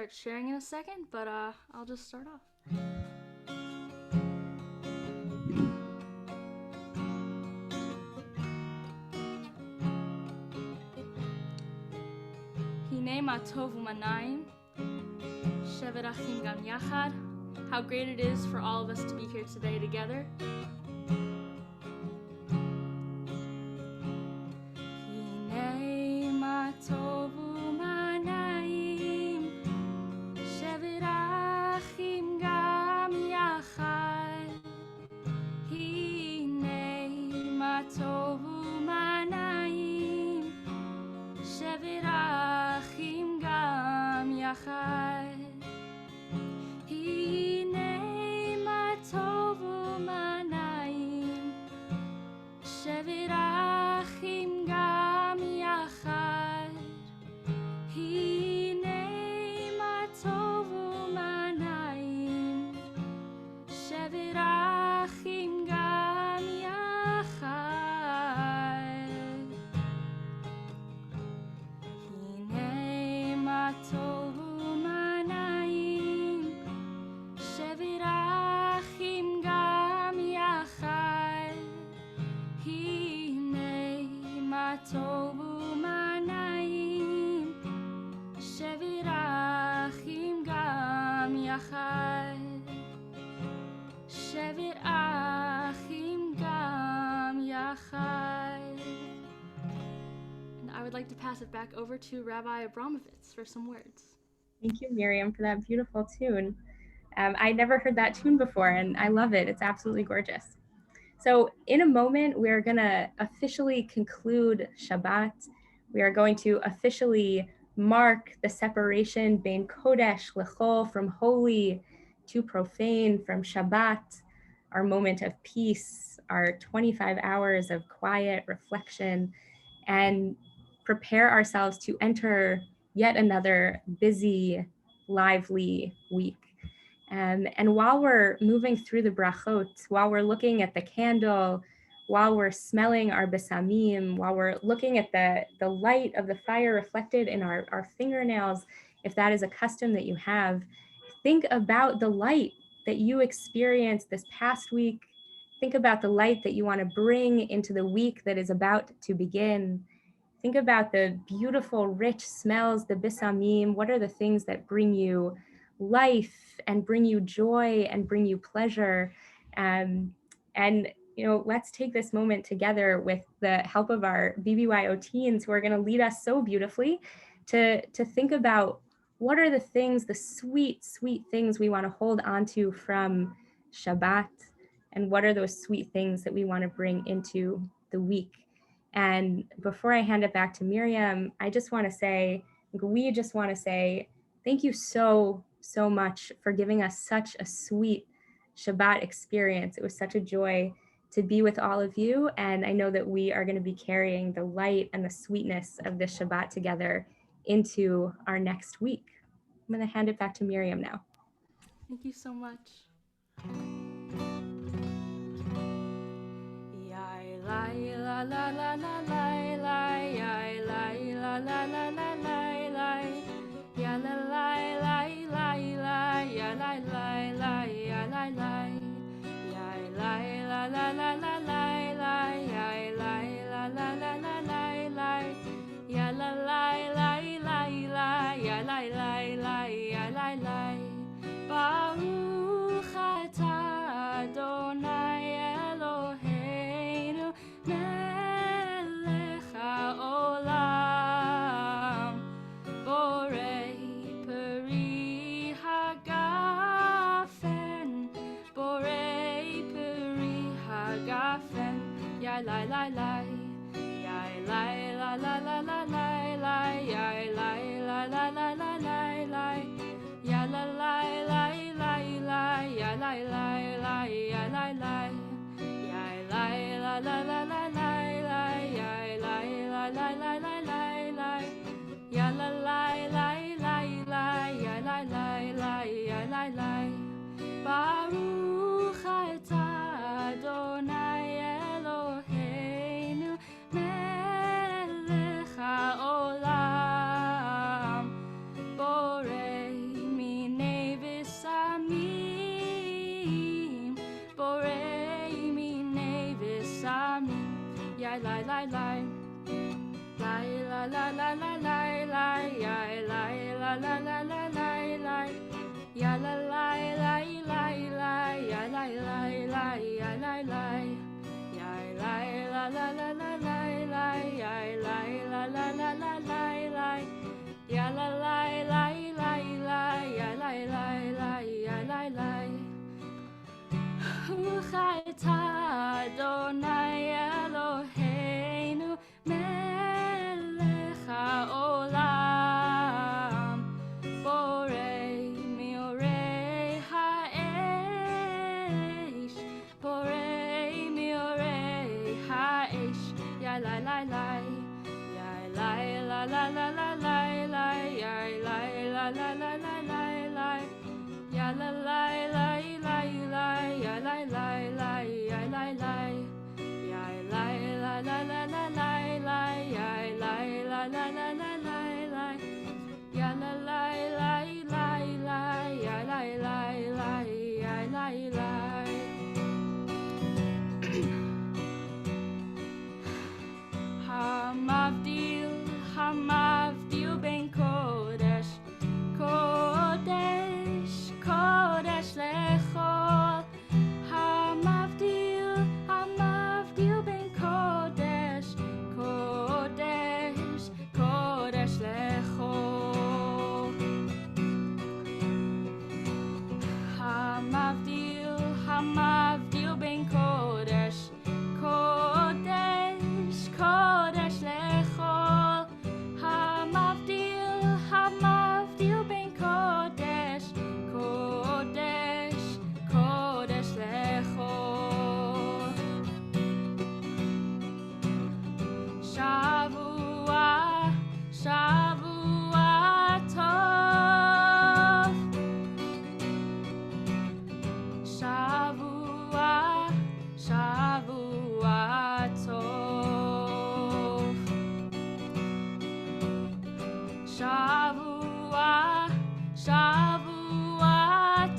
Start sharing in a second, but I'll just start off. Hine ma tov u'manayim, shevet achim gam yachad. How great it is for all of us to be here today together. Hine ma tov u'manayim, shevet achim gam yachad. Hine ma tov u'manayim, shevet achim gam yachad. Hine ma tov u'manayim, shevet achim gam yachad. Hine ma tov u'manayim, shevet achim gam yachad. Hine ma tov u'manayim, shevet achim gam yachad. Hine ma tov u'manayim, shevet achim gam yachad. Shevet achim gam yachad. And I would like to pass it back over to Rabbi Abramovitz for some words. Thank you, Miriam, for that beautiful tune. I never heard that tune before, and I love it. It's absolutely gorgeous. So in a moment, we're going to officially conclude Shabbat. We are going to officially mark the separation bein Kodesh L'chol, from holy to profane, from Shabbat, our moment of peace, our 25 hours of quiet reflection, and prepare ourselves to enter yet another busy, lively week. And while we're moving through the brachot, while we're looking at the candle, while we're smelling our besamim, while we're looking at the light of the fire reflected in our fingernails, if that is a custom that you have, think about the light that you experienced this past week. Think about the light that you want to bring into the week that is about to begin. Think about the beautiful, rich smells, the besamim. What are the things that bring you life and bring you joy and bring you pleasure? And let's take this moment together with the help of our BBYO teens who are going to lead us so beautifully to think about what are the things, the sweet, sweet things we want to hold onto from Shabbat, and what are those sweet things that we want to bring into the week. And before I hand it back to Miriam, we just want to say, thank you so much for giving us such a sweet Shabbat experience. It was such a joy to be with all of you. And I know that we are going to be carrying the light and the sweetness of this Shabbat together into our next week. I'm going to hand it back to Miriam now. Thank you so much. La la la la la la, ya la la la la la la, ya la la la la la, ya la la la ya la la, ya la la la la la la, ya la la la la la la, ya la la la la la, ya la la la ya la la. Baruch atah Adonai Eloheinu melech haolam, borei peri hagafen, ya la la la, ya la la la la la la, ya la la la la la la, ya la la la la la, ya la la la ya la la, ya la la la la la la, ya la la la la la la, ya la la la la la, ya la la la ya la la. Baruch atah Adonai Eloheinu la la la la la, ya la la la la la la la, ya la la la la la, ya la la la ya la la. Chayta Adonai Eloheinu melech haolam borei miorei ha'esh borei miorei ha'esh ya la la la ya la la la la la la la ya la la la la la la la ya la la la la la ya la la la ya la la ya la la la la la la la ya la la la la la la la ya la la la la la ya la la la ya la la. Hamavdil Hamavdil ben kodesh kodesh kodesh lechol Hamavdil Hamavdil ben kodesh kodesh kodesh lechol Hamavdil Hamavdil ben kodesh kodesh kodesh lechol Hamavdil Hamavdil ben kodesh kodesh kodesh lechol Shavua Shavua tov Shavua Shavua tov Shavua Shavua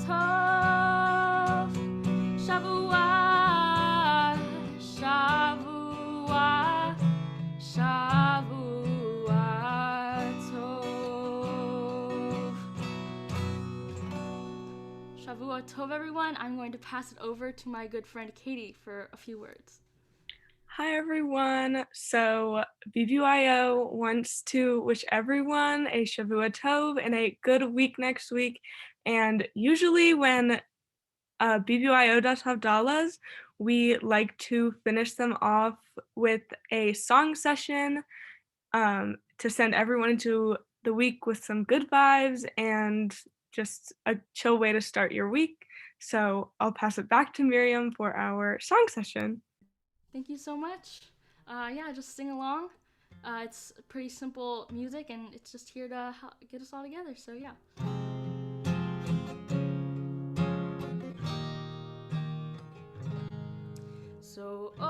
tov Shavua Shavua Shavua tov. Shavua tov, everyone. I'm going to pass it over to my good friend Katie for a few words. Hi everyone. So BBYO wants to wish everyone a Shavua Tov and a good week next week. And usually when BBYO does Havdalahs, we like to finish them off with a song session to send everyone into the week with some good vibes and just a chill way to start your week. So I'll pass it back to Miriam for our song session. Thank you so much. Yeah, just sing along. It's pretty simple music, and it's just here to get us all together. So yeah. So open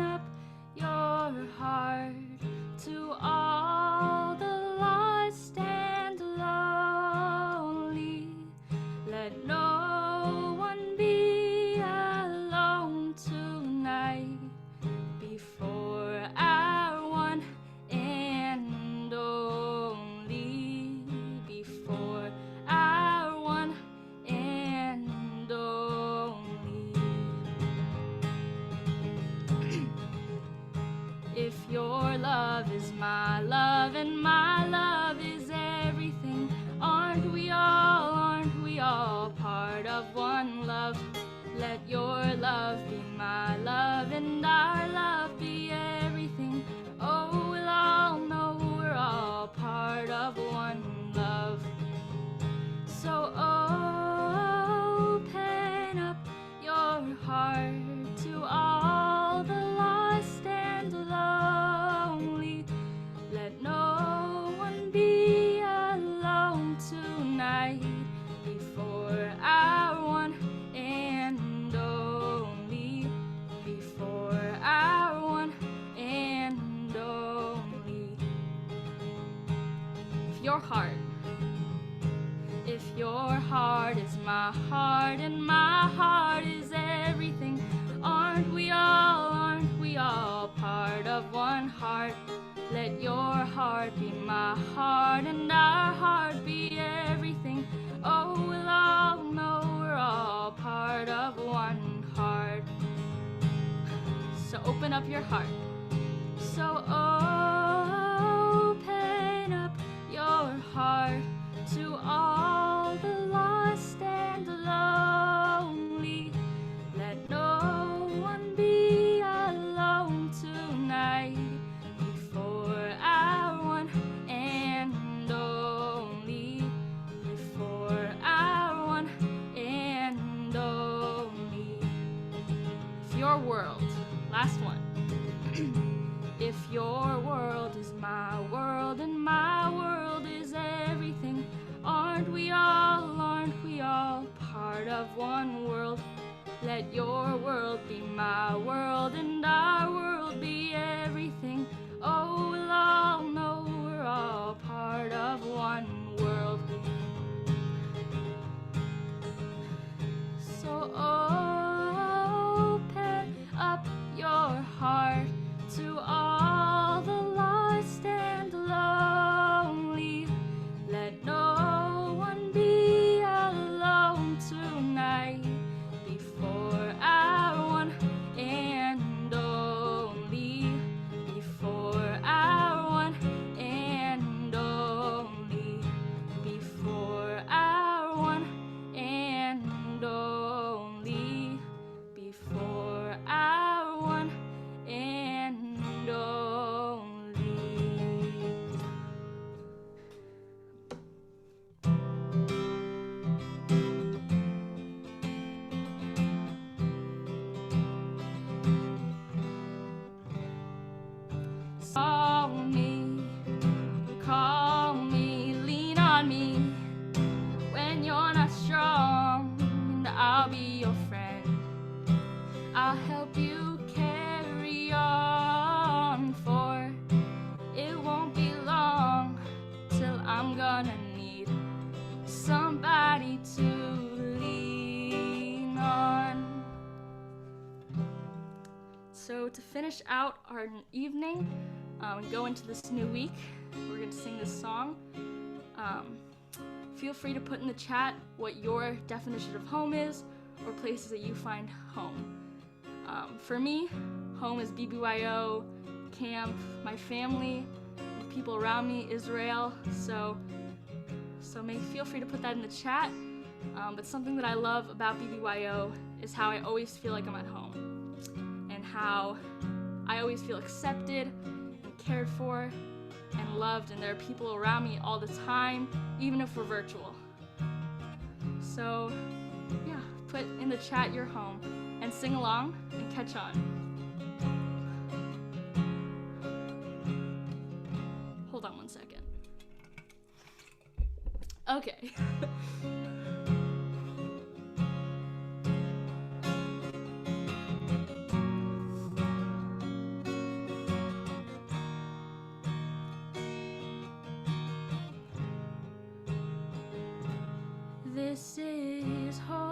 up your heart to all the lost and lonely. Let no one be alone tonight before our one and only. Before our one and only. If your love is my love and my love is everything, aren't we all part of one love? Let your love be my love and our love be everything. Oh, we'll all know we're all part of one love. So open up your heart to all the lost and lonely. Let no one be alone tonight before our one and only. Before our one and only. If your heart is my heart and my heart is everything, aren't we all part of one heart? Let your heart be my heart and our heart be everything. Oh, we'll all know we're all part of one heart. open up your heart. So open up your heart to all the lost and the lonely. Let no one be alone tonight before our one and only. Before our one and only. If your world, last one. If your world is my world and my world is everything, aren't we all part of one world? Let your world be my world and our world be everything. Oh, we'll all know we're all part of one world. So open up your heart to all the lost and lonely. Let no one be alone tonight before our one and only. Before our one and only. Before our one and only. Before our one and only. Call me, lean on me when you're not strong, and I'll be your friend. I'll help you carry on, for it won't be long till I'm gonna need somebody to lean on. So to finish out our evening and go into this new week, we're going to sing this song. Feel free to put in the chat what your definition of home is, or places that you find home. For me, home is BBYO, camp, my family, the people around me, Israel. So feel free to put that in the chat. But something that I love about BBYO is how I always feel like I'm at home, and how I always feel accepted and cared for and loved, and there are people around me all the time, even if we're virtual. So yeah, put in the chat your home and sing along and catch on. Hold on one second. Okay. This is home.